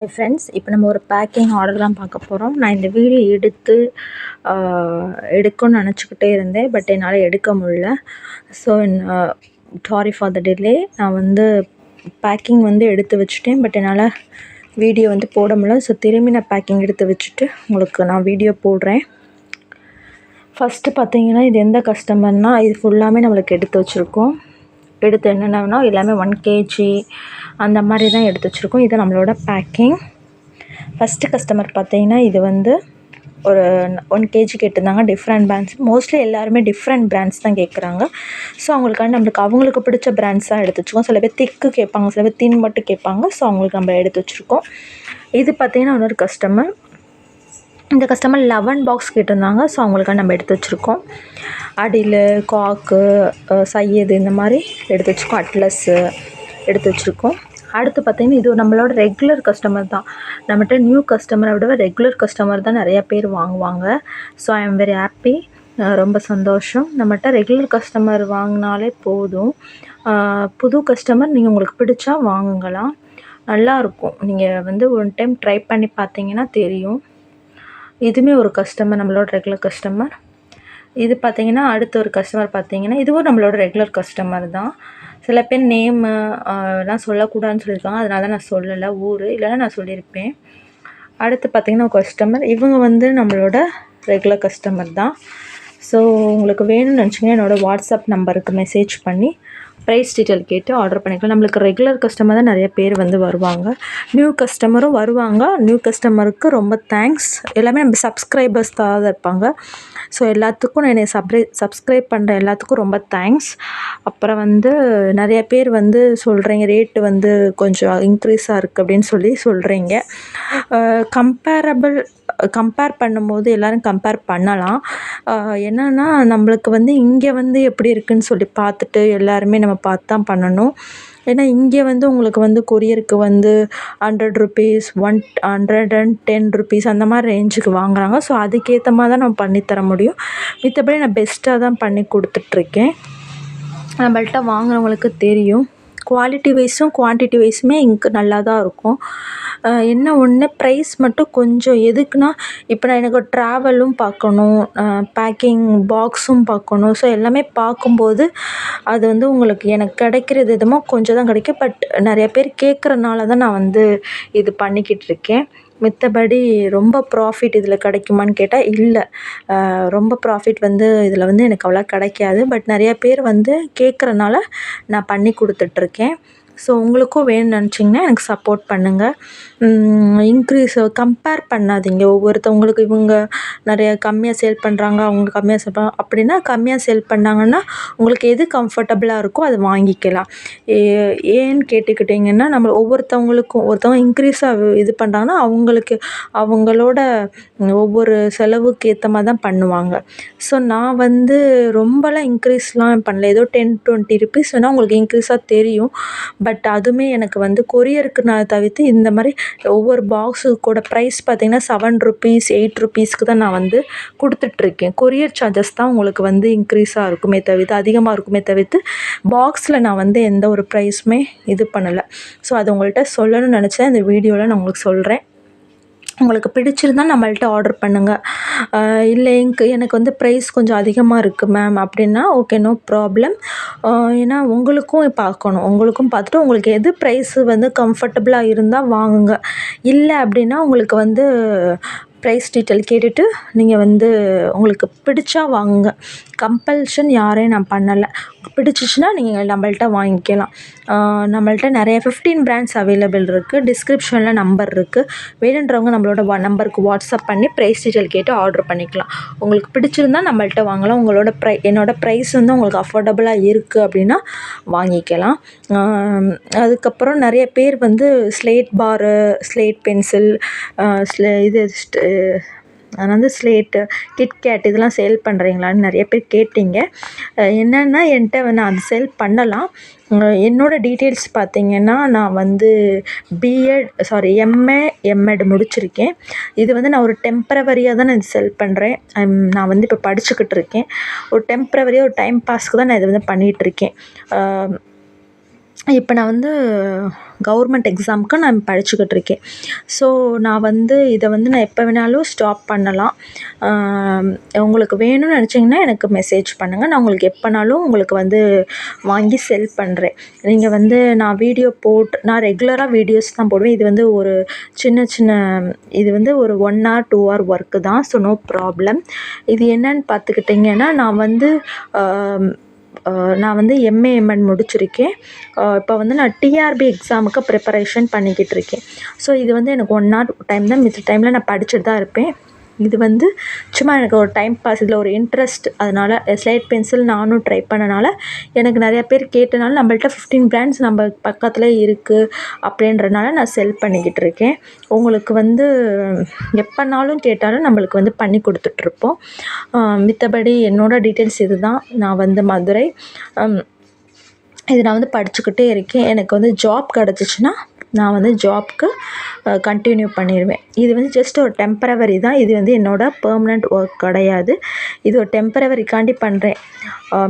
Friends, இப்போ நம்ம ஒரு பேக்கிங் ஆர்டர் தான் பார்க்க போகிறோம். நான் இந்த வீடியோ எடுக்கணும்னு நினச்சிக்கிட்டே இருந்தேன். பட் என்னால் எடுக்க முடியல. So sorry for the delay. நான் பேக்கிங் எடுத்து வச்சுட்டேன். பட் என்னால் வீடியோ போட முடியல. ஸோ திரும்பி நான் பேக்கிங் எடுத்து வச்சுட்டு உங்களுக்கு நான் வீடியோ போடுறேன். ஃபஸ்ட்டு பார்த்தீங்கன்னா, இது எந்த கஸ்டமர்னால், இது ஃபுல்லாமே நம்மளுக்கு எடுத்து வச்சுருக்கோம். எடுத்து என்னென்னா எல்லாமே 1 kg அந்த மாதிரி தான் எடுத்து வச்சுருக்கோம். இது நம்மளோட பேக்கிங். ஃபஸ்ட்டு கஸ்டமர் பார்த்தீங்கன்னா, இது ஒரு 1 kg கேட்டிருந்தாங்க. டிஃப்ரெண்ட் பிராண்ட்ஸ், மோஸ்ட்லி எல்லாருமே டிஃப்ரெண்ட் பிராண்ட்ஸ் தான் கேட்குறாங்க. ஸோ அவங்களுக்கு பிடிச்ச பிராண்ட்ஸ் தான் எடுத்து வச்சுருக்கோம். சில பேர் திக்கு கேட்பாங்க, சில பேர் தின் மட்டும் கேட்பாங்க. ஸோ அவங்களுக்கு நம்ம எடுத்து வச்சுருக்கோம். இது பார்த்தீங்கன்னா இன்னொரு கஸ்டமர். இந்த கஸ்டமர் 11 பாக்ஸ் கேட்டிருந்தாங்க. ஸோ அவங்களுக்காக நம்ம எடுத்து வச்சுருக்கோம். அடில், காக்கு, சையது இந்த மாதிரி எடுத்து வச்சுருக்கோம். அட்லஸ்ஸு எடுத்து வச்சுருக்கோம். அடுத்து பார்த்திங்கன்னா, இது நம்மளோட ரெகுலர் கஸ்டமர் தான். நம்மகிட்ட நியூ கஸ்டமரை விட ரெகுலர் கஸ்டமர் தான் நிறையா பேர் வாங்குவாங்க. So I am very happy. ரொம்ப சந்தோஷம். நம்மகிட்ட ரெகுலர் கஸ்டமர் வாங்கினாலே போதும். புது கஸ்டமர் நீங்கள் உங்களுக்கு பிடிச்சா வாங்குங்களாம். நல்லாயிருக்கும். நீங்கள் 1 டைம் ட்ரை பண்ணி பார்த்தீங்கன்னா தெரியும். இதுவுமே ஒரு கஸ்டமர், நம்மளோட ரெகுலர் கஸ்டமர். இது பார்த்திங்கன்னா அடுத்த ஒரு கஸ்டமர் பார்த்திங்கன்னா, இதுவும் நம்மளோட ரெகுலர் கஸ்டமர் தான். சில பேர் நேமு எல்லாம் சொல்லக்கூடாதுன்னு சொல்லியிருக்காங்க. அதனால தான் நான் சொல்லலை ஊர், இல்லைன்னா நான் சொல்லியிருப்பேன். அடுத்து பார்த்திங்கன்னா ஒரு கஸ்டமர். இவங்க நம்மளோட ரெகுலர் கஸ்டமர் தான். ஸோ உங்களுக்கு வேணும்னு நினச்சிங்கன்னா என்னோடய வாட்ஸ்அப் நம்பருக்கு மெசேஜ் பண்ணி ப்ரைஸ் டீட்டெயில் கேட்டு ஆர்டர் பண்ணிக்கலாம். நம்மளுக்கு ரெகுலர் கஸ்டமர் தான் நிறைய பேர் வருவாங்க. நியூ கஸ்டமரும் வருவாங்க. நியூ கஸ்டமருக்கு ரொம்ப தேங்க்ஸ். எல்லாமே நம்ம சப்ஸ்கிரைபர்ஸ் தான் இருப்பாங்க. ஸோ எல்லாத்துக்கும் நான் என்னை சப்ஸ்கிரைப் பண்ணுற எல்லாத்துக்கும் ரொம்ப தேங்க்ஸ். அப்புறம் நிறைய பேர் சொல்கிறீங்க ரேட்டு கொஞ்சம் இன்க்ரீஸாக இருக்குது அப்படின்னு சொல்கிறீங்க. கம்பேர் பண்ணும்போது எல்லோரும் கம்பேர் பண்ணலாம். என்னென்னா நம்மளுக்கு இங்கே எப்படி இருக்குதுன்னு சொல்லி பார்த்துட்டு எல்லாருமே நம்ம பார்த்து தான் பண்ணணும். ஏன்னா இங்கே உங்களுக்கு கொரியருக்கு ₹100, ₹110 அந்த மாதிரி ரேஞ்சுக்கு வாங்குகிறாங்க. ஸோ அதுக்கேற்ற மாதிரி தான் நம்ம பண்ணித்தர முடியும். மத்தபடி நான் பெஸ்ட்டாக தான் பண்ணி கொடுத்துட்ருக்கேன். நம்மள்ட்ட வாங்குறவங்களுக்கு தெரியும். குவாலிட்டி வைஸும் குவான்டிட்டி வைஸுமே இங்கே நல்லா தான் இருக்கும். என்ன ஒன்று ப்ரைஸ் மட்டும் கொஞ்சம் எதுக்குன்னா, இப்போ நான் எனக்கு ட்ராவலும் பார்க்கணும், பேக்கிங் பாக்ஸும் பார்க்கணும். ஸோ எல்லாமே பார்க்கும்போது அது உங்களுக்கு எனக்கு கிடைக்கிறது எதுமோ கொஞ்சம் தான் கிடைக்கும். பட் நிறைய பேர் கேட்குறனால தான் நான் இது பண்ணிக்கிட்டு இருக்கேன். மத்தபடி ரொம்ப ப்ராஃபிட் இதில் கிடைக்குமான்னு கேட்டால் இல்லை. ரொம்ப ப்ராஃபிட் இதில் எனக்கு அவ்வளோ கிடைக்காது. பட் நிறையா பேர் கேட்குறனால நான் பண்ணி கொடுத்துட்ருக்கேன். ஸோ உங்களுக்கும் வேணும்னு நினச்சிங்கன்னா எனக்கு சப்போர்ட் பண்ணுங்கள். கம்பேர் பண்ணாதீங்க. ஒவ்வொருத்தவங்களுக்கு இவங்க நிறைய கம்மியாக சேல் பண்ணுறாங்க, அவங்க கம்மியாக சேல் பண்ண அப்படின்னா கம்மியாக சேல் பண்ணாங்கன்னா உங்களுக்கு எது கம்ஃபர்டபுளாக இருக்கோ அதை வாங்கிக்கலாம். ஏன்னு கேட்டுக்கிட்டிங்கன்னா, நம்ம ஒருத்தவங்க இன்க்ரீஸாக இது பண்ணுறாங்கன்னா அவங்களோட ஒவ்வொரு செலவுக்கு ஏற்ற மாதிரி தான் பண்ணுவாங்க. ஸோ நான் ரொம்பலாம் இன்க்ரீஸ்லாம் பண்ணல. ஏதோ ₹10-20 வேணால் உங்களுக்கு இன்க்ரீஸாக தெரியும். பட் அதுவுமே எனக்கு கொரியருக்கு நான் தவிர்த்து இந்த மாதிரி ஒவ்வொரு பாக்ஸுக்கூட ப்ரைஸ் பார்த்திங்கன்னா ₹7, ₹8க்கு தான் நான் கொடுத்துட்ருக்கேன். கொரியர் சார்ஜஸ் தான் உங்களுக்கு இன்க்ரீஸாக இருக்குமே தவிர்த்து, அதிகமாக இருக்குமே தவிர்த்து பாக்ஸில் நான் எந்த ஒரு ப்ரைஸுமே இது பண்ணலை. ஸோ அது உங்கள்கிட்ட சொல்லணும்னு நினச்சேன். இந்த வீடியோவில் நான் உங்களுக்கு சொல்கிறேன். உங்களுக்கு பிடிச்சிருந்தா நம்மள்ட்ட ஆர்டர் பண்ணுங்கள். இல்லை எனக்கு ப்ரைஸ் கொஞ்சம் அதிகமாக இருக்குது மேம் அப்படின்னா ஓகே, நோ ப்ராப்ளம். ஏன்னா உங்களுக்கும் பார்க்கணும். உங்களுக்கும் பார்த்துட்டு உங்களுக்கு எது ப்ரைஸு கம்ஃபர்டபுளாக இருந்தால் வாங்குங்க. இல்லை அப்படின்னா உங்களுக்கு ப்ரைஸ் டீட்டெயில் கேட்டுட்டு நீங்கள் உங்களுக்கு பிடிச்சா வாங்குங்க. கம்பல்ஷன் யாரையும் நான் பண்ணலை. பிடிச்சிச்சின்னா நீங்கள் நம்மள்ட்ட வாங்கிக்கலாம். நம்மள்ட்ட நிறைய 15 பிராண்ட்ஸ் அவைலபிள் இருக்குது. டிஸ்கிரிப்ஷனில் நம்பர் இருக்குது. வேணுன்றவங்க நம்மளோட நம்பருக்கு வாட்ஸ்அப் பண்ணி ப்ரைஸ் டீட்டெயில் கேட்டு ஆர்டர் பண்ணிக்கலாம். உங்களுக்கு பிடிச்சிருந்தா நம்மள்ட்ட வாங்கலாம். என்னோட ப்ரைஸ் உங்களுக்கு அஃபோர்டபுளாக இருக்குது அப்படின்னா வாங்கிக்கலாம். அதுக்கப்புறம் நிறைய பேர் ஸ்லேட் பாரு, ஸ்லேட் பென்சில், ஸ்லேட்டு, கிட்கேட் இதெல்லாம் சேல் பண்ணுறீங்களான்னு நிறைய பேர் கேட்டிங்க. என்னென்னா என்கிட்ட நான் அது சேல் பண்ணலாம். என்னோடய டீட்டெயில்ஸ் பார்த்திங்கன்னா, நான் எம்ஏ, எம்எட் முடிச்சிருக்கேன். இது நான் ஒரு டெம்பரவரியாக தான் நான் இது செல் பண்ணுறேன். நான் இப்போ படிச்சுக்கிட்டு இருக்கேன். ஒரு டெம்பரவரியாக ஒரு டைம் பாஸ்க்கு தான் நான் இது பண்ணிகிட்ருக்கேன். இப்போ நான் வந்து கவர்மெண்ட் எக்ஸாமுக்கு நான் படிச்சுக்கிட்டு இருக்கேன். ஸோ நான் வந்து இதை வந்து நான் எப்போ வேணாலும் ஸ்டாப் பண்ணலாம். உங்களுக்கு வேணும்னு நினச்சிங்கன்னா எனக்கு மெசேஜ் பண்ணுங்கள். நான் உங்களுக்கு எப்போனாலும் உங்களுக்கு வந்து வாங்கி செல் பண்ணுறேன். நீங்கள் வந்து நான் நான் ரெகுலராக வீடியோஸ் தான் போடுவேன். இது வந்து ஒரு சின்ன சின்ன இது வந்து ஒரு 1 hour 2 hour ஒர்க்கு தான். So no problem. இது என்னன்னு பார்த்துக்கிட்டிங்கன்னா நான் வந்து எம்ஏ எம்எட் முடிச்சிருக்கேன். இப்போ வந்து நான் டிஆர்பி எக்ஸாமுக்கு ப்ரிப்பரேஷன் பண்ணிக்கிட்டு இருக்கேன். ஸோ இது வந்து எனக்கு 1 hour டைம் தான். மிச்ச டைமில் நான் படிச்சுட்டு தான் இருப்பேன். இது வந்து சும்மா எனக்கு ஒரு டைம் பாஸ், இதில் ஒரு இன்ட்ரெஸ்ட். அதனால் ஸ்லேட் பென்சில் நானும் ட்ரை பண்ணனால எனக்கு நிறையா பேர் கேட்டனால நம்மள்ட்ட 15 பிராண்ட்ஸ் நம்ம பக்கத்தில் இருக்குது அப்படின்றனால நான் செல் பண்ணிக்கிட்டு இருக்கேன். உங்களுக்கு வந்து எப்போனாலும் கேட்டாலும் நம்மளுக்கு வந்து பண்ணி கொடுத்துட்ருப்போம். மித்தபடி என்னோடய டீட்டெயில்ஸ் இது தான். நான் வந்து மதுரை. இது நான் வந்து படிச்சுக்கிட்டே இருக்கேன். எனக்கு வந்து ஜாப் கிடச்சிச்சின்னா நான் வந்து ஜாப்க்கு கண்டினியூ பண்ணிடுவேன். இது வந்து ஜஸ்ட் ஒரு டெம்பரவரி தான். இது வந்து என்னோடய பெர்மனண்ட் ஒர்க் கிடையாது. இது ஒரு டெம்பரவரிக்காண்டி பண்ணுறேன்.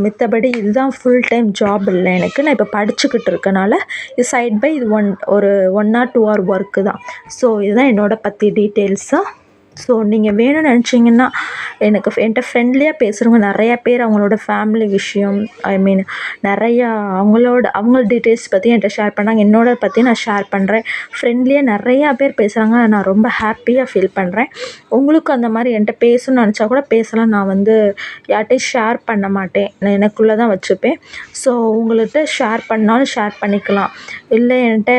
மித்தபடி இதுதான் ஃபுல் டைம் ஜாப் இல்லை எனக்கு. நான் இப்போ படிச்சுக்கிட்டு இருக்கனால இது சைட் பை இது ஒரு 1 hour 2 hour ஒர்க்கு தான். ஸோ இதுதான் என்னோட டீட்டெயில்ஸு. ஸோ நீங்கள் வேணும்னு நினச்சிங்கன்னா என்கிட்ட ஃப்ரெண்ட்லியாக பேசுகிறவங்க நிறையா பேர் அவங்களோட ஃபேமிலி விஷயம், நிறையா அவங்களோட டீட்டெயில்ஸ் பற்றி என்கிட்ட ஷேர் பண்ணாங்க. என்னோட பற்றி நான் ஷேர் பண்ணுறேன். ஃப்ரெண்ட்லியாக நிறையா பேர் பேசுகிறாங்க. நான் ரொம்ப ஹாப்பியாக ஃபீல் பண்ணுறேன். உங்களுக்கும் அந்த மாதிரி என்கிட்ட பேசணும்னு நினச்சா கூட பேசலாம். நான் வந்து யார்கிட்டையும் ஷேர் பண்ண மாட்டேன். நான் எனக்குள்ளே தான் வச்சுப்பேன். ஸோ உங்கள்கிட்ட ஷேர் பண்ணாலும் ஷேர் பண்ணிக்கலாம். இல்லை என்கிட்ட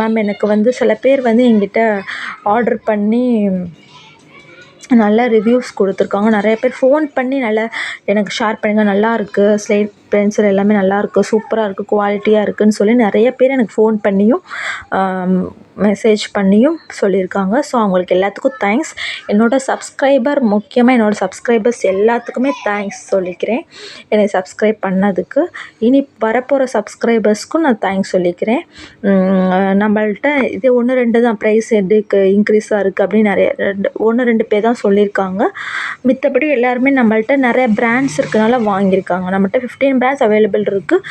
மேம் எனக்கு வந்து சில பேர் வந்து என்கிட்ட ஆர்டர் பண்ணி நல்ல ரிவ்யூஸ் கொடுத்துருக்காங்க. நிறைய பேர் ஃபோன் பண்ணி எனக்கு ஷேர் பண்ணுங்கள், நல்லாயிருக்கு, ஸ்லேட் பென்சில் எல்லாமே நல்லாயிருக்கு, சூப்பராக இருக்குது, குவாலிட்டியாக இருக்குதுன்னு சொல்லி நிறைய பேர் எனக்கு ஃபோன் பண்ணியும் மெசேஜ் பண்ணியும் சொல்லியிருக்காங்க. ஸோ அவங்களுக்கு எல்லாத்துக்கும் தேங்க்ஸ். முக்கியமாக என்னோடய சப்ஸ்கிரைபர்ஸ் எல்லாத்துக்குமே தேங்க்ஸ் சொல்லிக்கிறேன். என்னை சப்ஸ்கிரைப் பண்ணதுக்கு. இனி வரப்போகிற சப்ஸ்கிரைபர்ஸ்க்கும் நான் தேங்க்ஸ் சொல்லிக்கிறேன். நம்மள்ட்ட இது 1 2 தான் ப்ரைஸ் எதுக்கு இன்க்ரீஸாக இருக்குது அப்படின்னு நிறைய 1 2 பேர் தான் சொல்லியிருக்காங்க. மித்தபடி எல்லாருமே நம்மள்ட்ட நிறைய பிராண்ட்ஸ் இருக்கனால வாங்கியிருக்காங்க. நம்மள்ட்ட 15 பிராண்ட்ஸ் அவைலபிள் இருக்குது.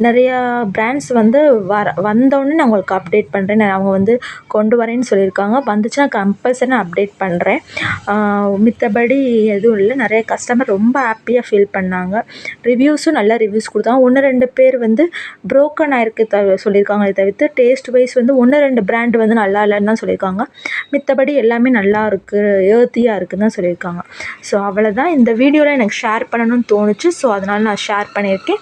நிறையா பிராண்ட்ஸ் வந்து வந்தோடனே நான் உங்களுக்கு அப்டேட் பண்ணுறேன். அவங்க வந்து கொண்டு வரேன்னு சொல்லியிருக்காங்க. வந்துச்சுன்னா கம்பல்சரி நான் அப்டேட் பண்ணுறேன். மித்தபடி எதுவும் இல்லை. நிறைய கஸ்டமர் ரொம்ப ஹாப்பியாக ஃபீல் பண்ணாங்க. ரிவ்யூஸும் நல்ல ரிவ்யூஸ் கொடுத்தாங்க. 1 2 பேர் வந்து ப்ரோக்கன் ஆயிருக்கு சொல்லியிருக்காங்களே தவிர்த்து டேஸ்ட் வைஸ் வந்து 1 2 பிராண்ட் வந்து நல்லா இல்லைன்னு தான் சொல்லியிருக்காங்க. மித்தபடி எல்லாமே நல்லா இருக்குது, ஏர்த்தியாக இருக்குன்னு தான் சொல்லியிருக்காங்க. ஸோ அவ்வளோதான். இந்த வீடியோவில் எனக்கு ஷேர் பண்ணணும்னு தோணுச்சு. ஸோ அதனால் நான் ஷேர் பண்ணியிருக்கேன்.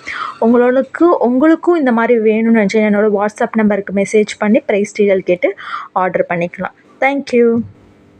உங்களுக்கும் இந்த மாதிரி வேணும்னு நினச்சேன் என்னோடய வாட்ஸ்அப் நம்பருக்கு மெசேஜ் பண்ணி ப்ரைஸ் டீட்டெயில் கேட்டு ஆர்டர் பண்ணிக்கலாம். தேங்க்யூ.